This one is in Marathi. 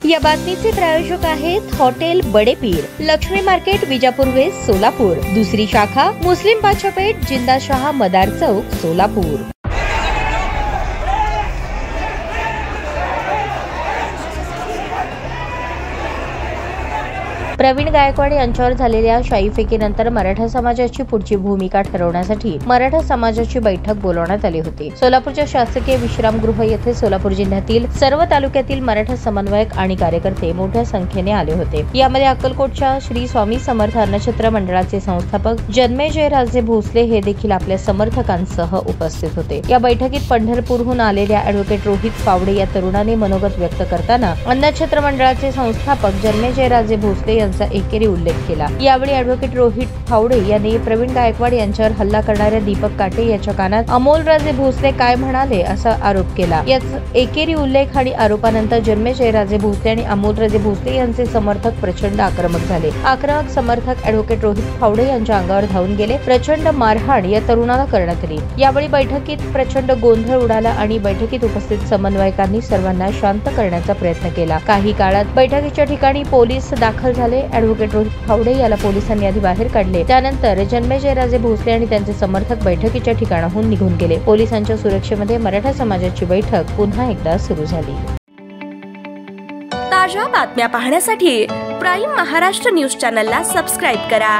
या बातमीचे प्रायोजक आहेत hotel Badepir, Laxmi market, Vijapur west, Solapur. दुसरी शाखा मुस्लिम बादशाहपेठ, जिंदाशाह मदार चौक, सोलापूर। प्रवीण गायकवाड यांच्यावर झालेल्या शाईफेकीनंतर मराठा समाजाची पुढची भूमिका ठरवण्यासाठी मराठा समाजाची बैठक बोलवण्यात आली होती। सोलापूरच्या शासकीय विश्रामगृह येथे सोलापूर जिल्ह्यातील सर्व तालुक्यातील मराठा समन्वयक आणि कार्यकर्ते मोठ्या संख्येने आले होते। यामध्ये अक्कलकोटच्या श्री स्वामी समर्थ अन्नछत्र मंडळाचे संस्थापक जन्मेजय राजे भोसले हे देखील आपल्या समर्थकांसह उपस्थित होते। या बैठकीत पंढरपूरहून आलेल्या ॲडव्होकेट रोहित फावडे या तरुणाने मनोगत व्यक्त करताना अन्नछत्र मंडळाचे संस्थापक जन्मेजय राजे भोसले एकेरी उल्लेख केला। यावेळी ॲडव्होकेट रोहित फावडे यांनी प्रवीण गायकवाड यांच्यावर हल्ला करणाऱ्या दीपक काटे याच्या कानात अमोलराजे भोसले काय म्हणाले असा आरोप केला। याच एकेरी उल्लेख आणि आरोपानंतर जन्मेजय राजे भोसले आणि अमोलराजे भोसले यांचे समर्थक प्रचंड आक्रमक झाले। आक्रमक समर्थक ॲडव्होकेट रोहित फावडे यांच्या अंगावर धावून गेले। प्रचंड मारहाण या तरुणाला करण्यात आली। यावेळी बैठकीत प्रचंड गोंधळ उडाला आणि बैठकीत उपस्थित समन्वयकांनी सर्वांना शांत करण्याचा प्रयत्न केला। काही काळात बैठकीच्या ठिकाणी पोलीस दाखल झाले। ॲडव्होकेट रोहित फावडे याला पोलिसांनी आधी बाहेर काढले। त्यानंतर जन्मेजय राजे भोसले आणि त्यांचे समर्थक बैठकीच्या ठिकाणाहून निघून गेले। पोलिसांच्या सुरक्षेमध्ये मराठा समाजाची बैठक पुन्हा एकदा सुरू झाली। ताज्या बातम्या पाहण्यासाठी प्राईम महाराष्ट्र न्यूज चॅनलला सबस्क्राईब करा।